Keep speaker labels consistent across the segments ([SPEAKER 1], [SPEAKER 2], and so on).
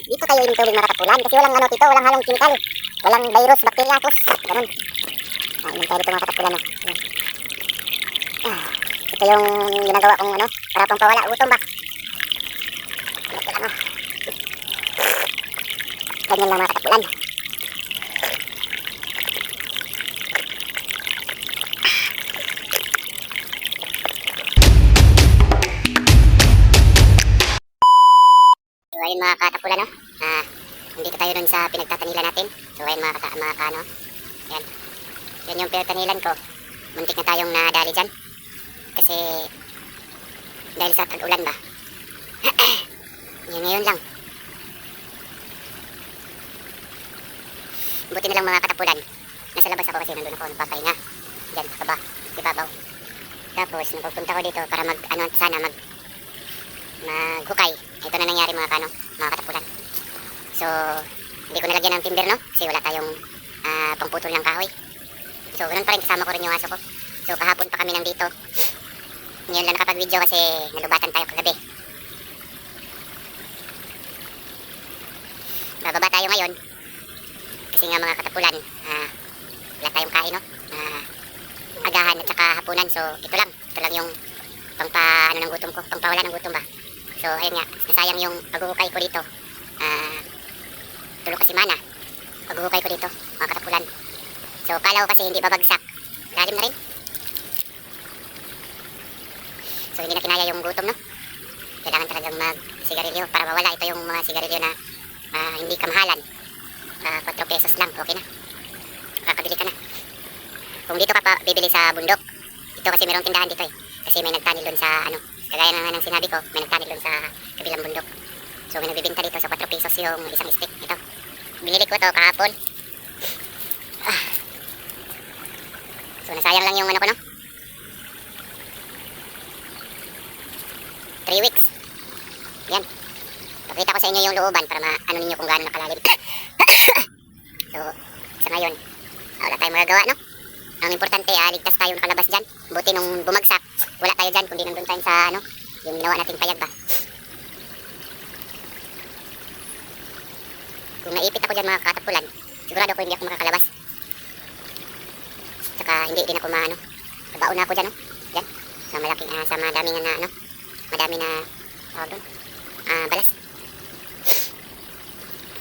[SPEAKER 1] dito tayo inom tubig mga katapulan. Kasi walang ano dito, walang halong chemical. Walang virus, bakterya, tos. Ganun. Inom tayo dito mga katapulan. Ito yung ginagawa kong ano, para pang pawala gutom ba. Ito ano. Ganyan lang mga katapulan. So ayun mga katapulan, no? Nandito tayo dun sa pinagtatanilan natin. So ayun mga kano. Ayan. Yan yung pinagtanilan ko. Muntik na tayong nadali dyan. Kasi dahil sa tag-ulan ba. Yan ngayon lang. Buti na lang mga katapulan. Nasa labas ako kasi nandun ako nagpapahinga. Diyan, baba, ibabaw. Tapos nagpunta ko dito para maghukay. Ito na nangyari mga katapulan. So, hindi ko nalagyan ng timber, no? Kasi wala tayong pangputol ng kahoy. So, ganun pa rin, kasama ko rin yung aso ko. So, kahapon pa kami nandito. Ngayon lang nakapag-video kasi nalubatan tayo kagabi. Bababa tayo ngayon. Kasi nga mga katapulan, wala tayong kain, no? Agahan at saka hapunan. So, ito lang yung pangpa-ano ng gutom ko, pangpawala ng gutom ba. So, ayun nga, nasayang yung paghuhukay ko dito. Tulog kasi mana. Paghuhukay ko dito, mga katapulan. So, kala ko kasi hindi babagsak. Lalim na rin. So, hindi na kinaya yung gutom, no? Kailangan talagang mag-sigarilyo para mawala. Ito yung mga sigarilyo na hindi kamahalan. 4 pesos lang, okay na. Kakabili ka na. Kung dito ka pa bibili sa bundok, ito kasi mayroong tindahan dito eh. Kasi may nagtanil dun sa ano, kagaya naman ng sinabi ko, may nagtanil dun sa kabilang bundok. So may nagbibinta dito sa 4 pesos yung isang stick. Ito, binili ko to kahapon. So nasayang lang yung ano ko, no? 3 weeks. Yan. Pakita ko sa inyo yung looban para ano ninyo kung gaano nakalalim. So, sa ngayon, wala tayong magagawa, no? Ang importante, ligtas tayo nakalabas dyan. Buti nung bumagsak, wala tayo dyan, kundi nandun tayo sa, ano, yung ginawa nating payag ba. Kung naipit ako dyan mga katapulan, sigurado ako hindi ako makakalabas. Saka hindi din ako nabaon na ako dyan, no? Dyan, sa malaking, sa madami na, ano, madami na, tawag doon, balas.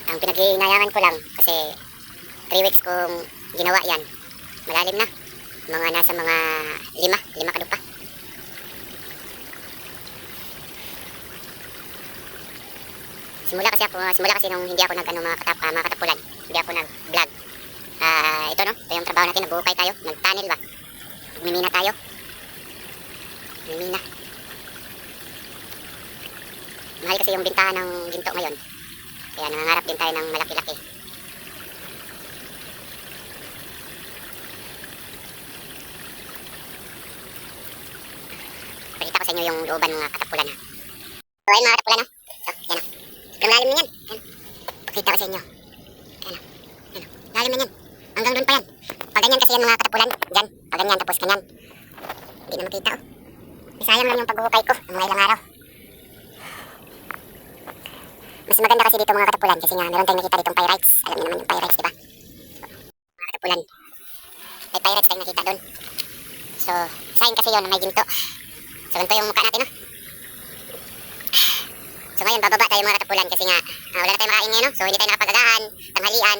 [SPEAKER 1] Ang pinag-iinayangan ko lang, kasi 3 weeks kong ginawa yan, malalim na, mga nasa mga 5 kadupa. Simula kasi nung hindi ako mga katapulan, hindi ako nag-vlog. Ito, no, ito yung trabaho natin, nagbuhukay tayo, nagtanil ba, magmimina tayo, magmimina. Mahal kasi yung bintahan ng ginto ngayon, kaya nangangarap din tayo ng malaki-laki. Pakita ko sa inyo yung looban ng katapulan, ha. So ayun mga katapulan, ha. So yan, ha. Sobrang lalim na yan. Yan. Pakita ko sa inyo. Yan, ha. Yan, ha. Lalim na yan. Hanggang doon pa yan. Pag ganyan kasi yan mga katapulan. Dyan. Pag ganyan tapos ganyan. Hindi na makita, oh. Sayang lang yung paghuhukay ko ng mga ilang araw. Mas maganda kasi dito mga katapulan kasi nga meron tayong nakita ditong pyrites. Alam niyo naman yung pyrites, diba? Mga katapulan, may pyrites tayong nakita doon. So, sign kasi yun na may ginto. So, ganito yung mukha natin, no? So, ngayon bababa tayo mga katapulan kasi nga wala na tayong makain ngayon, no? So, hindi tayo nakapag-agahan, tanghalian.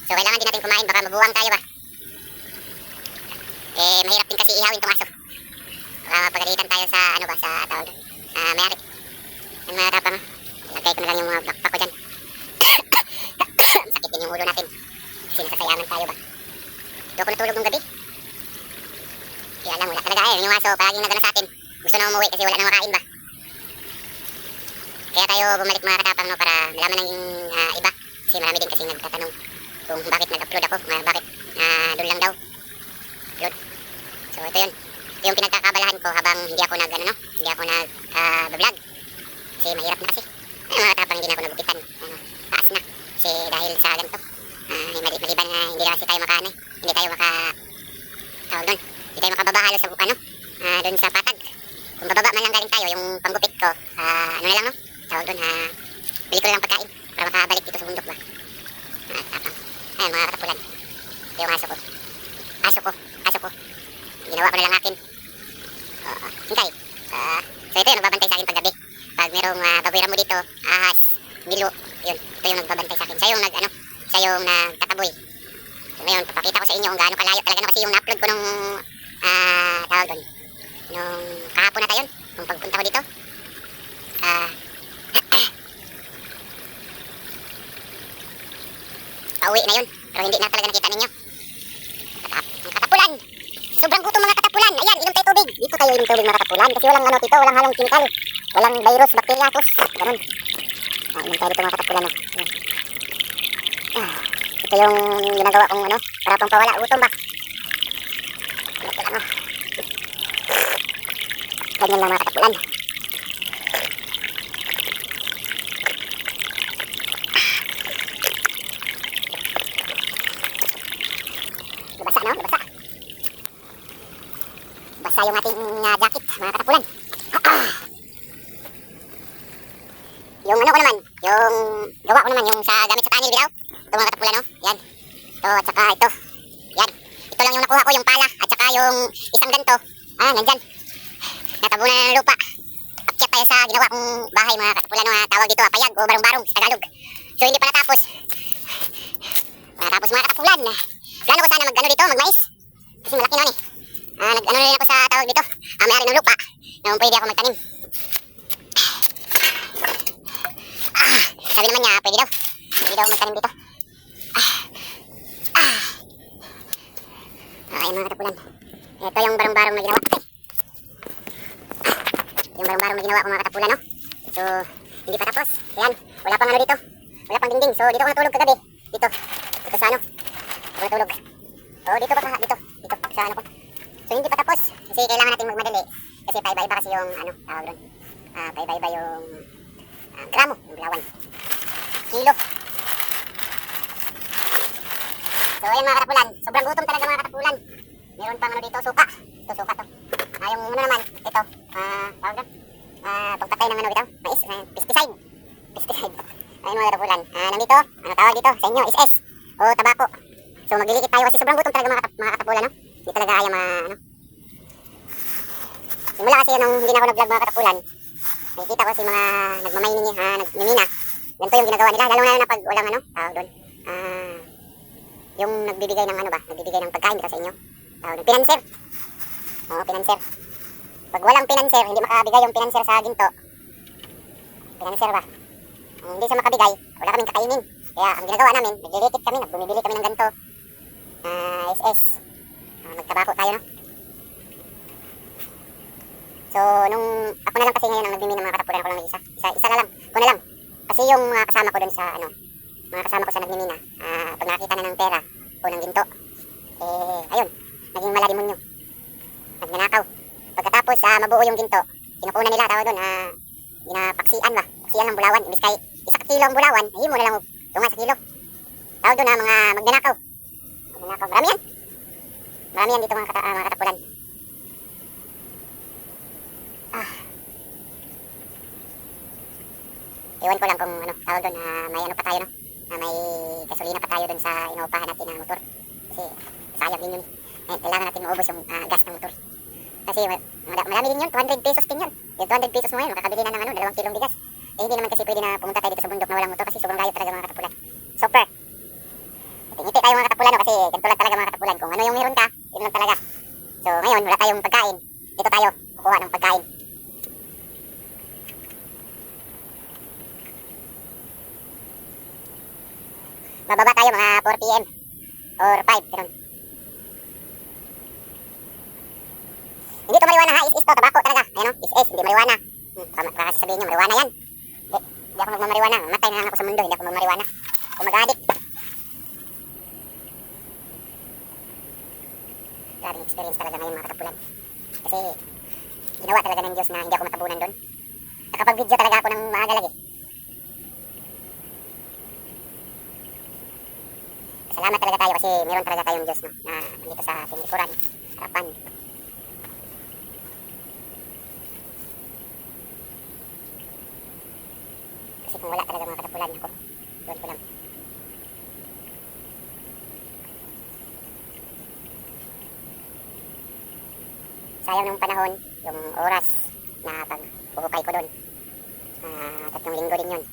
[SPEAKER 1] So, kailangan din natin kumain, baka mabuwang tayo ba? Eh, mahirap din kasi ihawin tong aso. Baka mapagalitan tayo sa, ano ba, sa tawag doon. Mayari. Yung mga tapang, lagay ko na lang yung mga backpack ko dyan. Sakit din yung ulo natin. Kasi nasasayangan tayo ba. Doon ako natulog nung gabi. Kaya alam, wala talaga yung aso, palaging nagano sa atin. Gusto na umuwi kasi wala nang makain ba. Kaya tayo bumalik mga katapang, no, para malaman ng iba. Kasi marami din kasi nagtatanong kung bakit nag-upload ako, bakit doon lang daw upload. So ito yun. Ito yung pinagkakabalahan ko habang hindi ako hindi ako nag-vlog. Kasi mahirap na kasi. Mga katapang hindi na ako nagupitan. Taas na. Kasi dahil sa ganito. Maliban na hindi na kasi tayo hindi tayo tawag doon. Hindi tayo makababa halos sa doon sa patag. Kung bababa man lang galing tayo, yung panggupit ko, ano na lang, no? Tawag doon, bili ko lang pagkain para makabalik Milo. Yun, ito yung nagbabantay sa akin. Siya yung siya yung nagtataboy. So ngayon, papakita ko sa inyo kung gaano kalayo talaga kasi yung na-upload ko nung tawag doon. Nung kahapon na tayo, nung pagpunta ko dito. Pauwi na yun, pero hindi na talaga nakita ninyo. Ang katapulan. Sobrang gutom mga katapulan. Ayan, inom tayo tubig. Dito tayo inom tubig mga katapulan kasi walang dito, walang halong chemical. Walang virus, bakterya, tos. Ganun. Inom tayo dito mga katapulan. Ito yung ginagawa kong para pang pawala gutom ba. Ganyan lang mga katapulan. Basa no? Basa. Basa yung ating jacket mga katapulan. Yung ko naman, yung gawa ko naman, yung sa gamit sa panel bilaw. Ito mga katapulan no? Yan. Ito at saka ito. Yan. Ito lang yung nakuha ko, yung pala at saka yung isang ganto. Nandyan. Natabunan na ng lupa. Akyat tayo sa ginawa kong bahay mga katapulan no? Tawag dito payag o barong-barong sa Tagalog. So hindi pa natapos. Natapos mga katapulan. Plano ko sana dito, magmais. Kasi malaki noon eh. Na rin ako sa tawag dito. May-ari ng lupa. Na pwede ako magtanim. Sabi naman niya, pwede daw. Pwede daw magtanim dito. Okay mga katapulan. Ito yung barong-barong na ginawa. Yung barong-barong na ginawa ko mga katapulan no. So, hindi pa tapos. Ayan, wala pang dito. Wala pang dingding. So, dito ako natulog kagabi. Dito. Dito sa ako natulog. So, dito ba dito sa ko. So, hindi pa tapos. Kasi kailangan natin magmadali. Kasi paiba-iba kasi yung tawag doon. Paiba-iba yung gramo, yung bulawan. Kilo. So, ayan mga katapulan. Sobrang gutom talaga mga katapulan. Meron pang dito, suka. Ito, suka to. Yung naman, ito. Tawag doon. Pagpatay ng dito. Mais, pesticide. Pesticide. Ayun mga katapulan. Nandito, tawag dito sa inyo, SS. O tabako. So maglilikit tayo kasi sobrang gutom talaga mga katapulan no. Hindi talaga kaya simula kasi nung hindi na ako nag-vlog mga katapulan. Nakikita ko si mga nagmimina. Ganito yung ginagawa nila lalo na pag walang tawag doon. Yung nagbibigay ng nagbibigay ng pagkain dito sa inyo. Tawag doon, pinanser. Oo, pinanser. Pag walang pinanser, hindi makabigay yung pinanser sa ginto. Pinanser ba? Hindi siya makabigay, wala kaming kakainin. Kaya ang ginagawa namin, naglilikit kami, bumibili kami ng ganito. SS. Magtabako tayo no. So nung ako na lang kasi ngayon ang nagmimina mga katapulan ko lang isa na lang. Ko na lang. Kasi yung mga kasama ko doon sa mga kasama ko sa nagmimina, pag nakita na ng pera o ng ginto, ayun, naging malarimonyo. Nagnanakaw. Pagkatapos mabuo yung ginto, kinukunan nila tawag doon, ginapaksian ba? Paksian ng bulawan. Imbis kay 1 kilo ang bulawan, ayun mo na lang tunga sa kilo. Tawag doon mga magnanakaw. Magnanakaw. Marami yan. Marami yan dito mga katapulan. Iwan ko lang kung tawag doon, may pa tayo no. May gasolina pa tayo doon sa inuupahan natin na motor. Kasi sayang din yun. Kailangan natin maubos yung gas ng motor. Kasi marami din yun, 200 pesos din yun. Yung 200 pesos mo ngayon, makakabili na ng 2 kilong bigas. Hindi naman kasi pwede na pumunta tayo dito sa bundok na walang motor kasi sobrang layo talaga mga katapulan. Super! Ngiti tayo mga katapulan kasi ganito lang talaga mga katapulan. Kung ano yung meron ka, yun lang talaga. So ngayon, wala tayong pagkain. Dito tayo, kukuha ng pagkain. Bababa tayo mga 4 PM or 5, ganun. Hindi to marijuana ha, is to, tabako talaga. Ayan o, is, hindi marijuana. Baka kasi sabihin nyo, marijuana yan. Hindi ako magmamarijuana, matay na lang ako sa mundo, hindi ako magmarijuana. Ako mag-addict. Grabing experience talaga ngayon mga katapulan. Kasi ginawa talaga ng Diyos na hindi ako matabunan doon. Nakapag-video talaga ako ng maaga lagi. Salamat talaga tayo kasi meron talaga tayong Diyos no, na nandito sa ating likuran, harapan. Kasi kung wala talaga mga katapulan ako, doon ko lang. Sayang ng panahon, yung oras na pag-uhukay ko doon. 3 linggo din yun.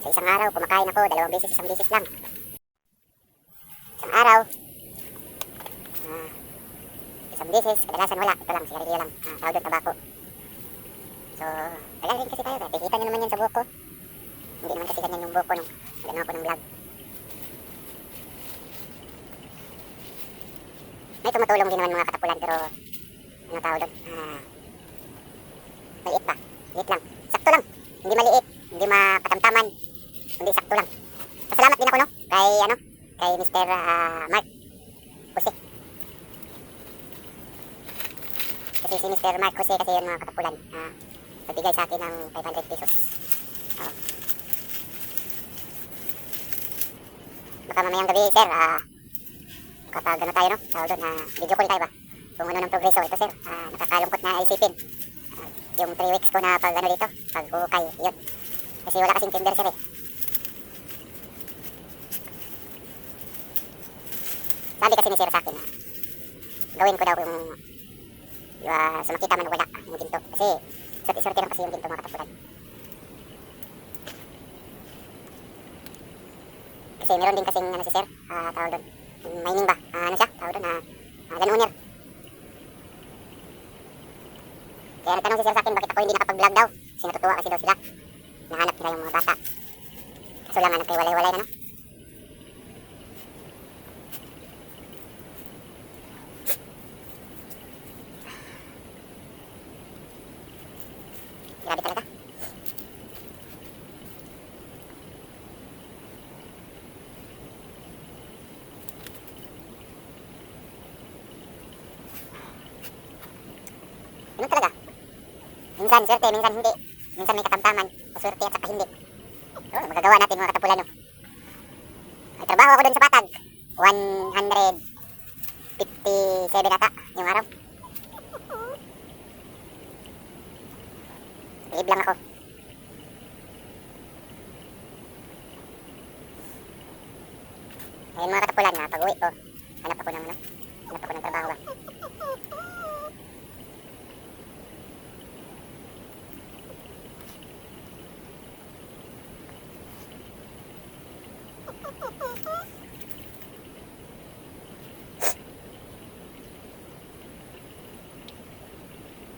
[SPEAKER 1] Sa isang araw, kumakain ako 2 beses, 1 beses lang. Isang araw, 1 beses, kadalasan wala. Ito lang, sigarilyo lang. Tawag doon, tabako. So, tagal rin kasi tayo. Kikita nyo naman yan sa buhok ko. Hindi naman kasi ganyan yung buhok ko nung nagano ako ng vlog. May tumutulong din naman mga katapulan, pero ano tawag doon? Maliit ba? Maliit lang. Sakto lang. Hindi maliit, hindi makatamtaman. Hindi, sakto lang. Pasalamat din ako, no? Kay Mr. Mark Jose. Kasi si Mr. Mark Jose kasi yun mga katapulan. Nagbigay sa akin ng 500 pesos. Oo. Baka mamayang gabi, sir, kapag ano tayo, no? Tawag doon, video call tayo ba? Kung ano ng progreso. Ito, sir, nakakalungkot na isipin. Yung 3 weeks ko na pag ano dito, pag ukay, yun. Kasi wala kasing tender, sir, eh. Sabi kasi ni sir sa akin na gawin ko daw yung sa makita man wala yung ginto. Kasi sorti lang kasi yung ginto mga katapulan. Kasi meron din kasing ano si sir, tawag doon, mining ba? Ano siya? Tawag doon, landowner. Kaya nagtanong si sir sa akin bakit ako hindi nakapag-vlog daw. Kasi natutuwa kasi daw sila. Nahanap nila yung mga bata. Kaso lang nagkaiwalay-walay na, no? Grabe talaga. Ganun talaga. Minsan swerte, minsan hindi. Minsan may katamtaman, maswerte at saka hindi. So, magagawa natin mga katapulan, no? May trabaho ako dun sa Patag. 157 ata yung araw. Liib lang ako. Ngayon mga katapulan, pag uwi ko, hanap ako ng trabaho ba.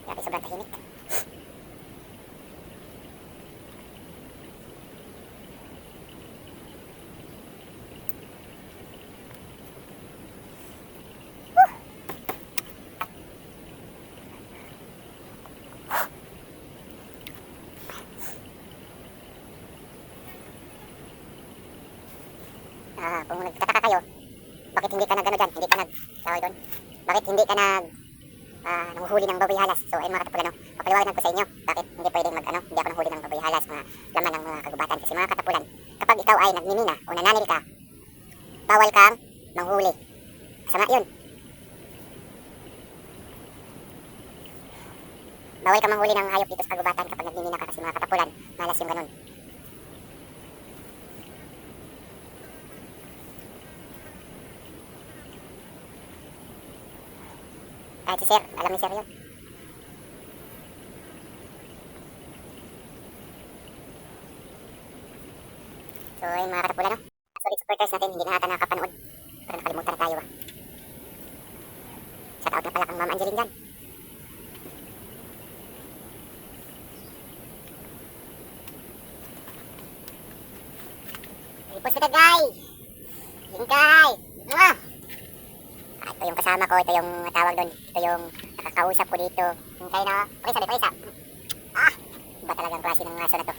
[SPEAKER 1] Grabe, sobrang tahimik. Kung nagtataka kayo, bakit hindi ka nag-ano dyan, hindi ka tawag doon, bakit hindi ka nanguhuli ng baboy halas. So ayun mga katapulan, papaliwanan ko sa inyo bakit hindi pwedeng hindi ako nanghuli ng baboy halas, mga laman ng mga kagubatan. Kasi mga katapulan, kapag ikaw ay nagmimina o nananil ka, bawal kang manghuli. Masama yun. Bawal kang manghuli ng hayop dito sa kagubatan kapag nagmimina ka, kasi mga katapulan, malas yung ganun. Kahit si sir, alam ni sir yun. So ayun mga katapulan, no? Solid supporters natin, hindi na ata nakakapanood. Pero nakalimutan na tayo, Shout out na pala kang Ma'am Angeline dyan. Ipos na kagay! Lingkay! Ito yung kasama ko, ito yung tawag doon, ito yung nakakausap ko dito. Hintay na, paisa. Iba talagang klase ng aso na to.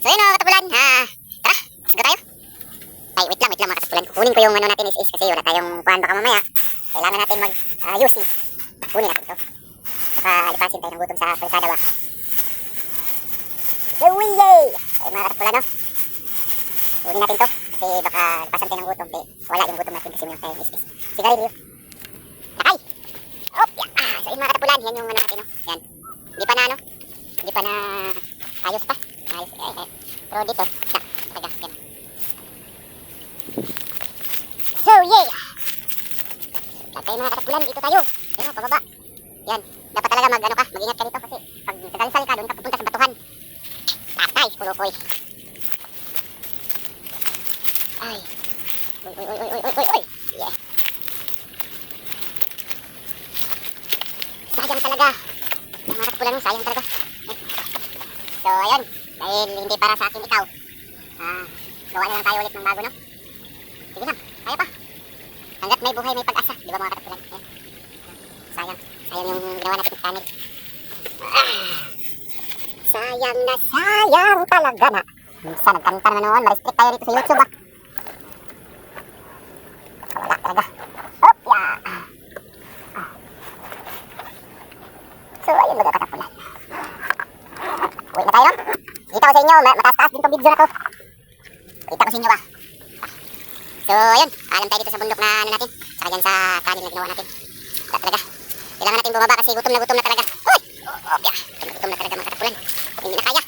[SPEAKER 1] So yun mga katapulan, tara, let's go tayo. Ay, wait lang mga katapulan. Kunin ko yung ano natin is kasi wala tayong kuhan baka mamaya. Kailangan natin mag-UC. Kunin natin to. Saka alipasin tayo ng gutom sa persada ba. Yay! Ay mga katapulan, no? Kunin natin to. Kasi baka lipasan tayo ng gutom. Wala yung gutom natin kasi may tayo is sigarilyo. Nakay! So yun mga katapulan, yan yung ano natin, no? Yan. Hindi pa na ayos pa. Pero dito, talaga, yan. So, yeah! Tatay mga katapulan, dito tayo. Ayun, pababa. Yan, dapat talaga mag-ingat ka dito kasi pag nagdalisal ka, doon ka pupunta sa batuhan. Tatay! Ay, kulukoy. Ay. Uy. Yeah. Sayang talaga. Ang mga katpulan mo, sayang talaga. So, ayun. Dahil hindi para sa akin ikaw. Gawa na lang tayo ulit ng bago, no? Sige lang, kaya pa. Hanggat may buhay, may pag-asa. Di ba mga katpulan? Sayang. Sayang yung ginawa natin ng channel. Sayang na sayang talaga na. Minsan nagkanta naman noon, ma-restrict tayo dito sa YouTube Wala talaga. Hop, ya. So, ayun mga katapulan. Uwi na tayo, no? Kita ko sa inyo, mataas-taas din tong video na to. Kita ko sa inyo ba? So, ayun, alam tayo dito sa bundok na ano natin. Saka dyan sa kanin na ginawa natin. Wala talaga. Kailangan natin bumaba kasi gutom na talaga. Uy! Hop, ya. Gutom na talaga mga katapulan. Hindi na kaya.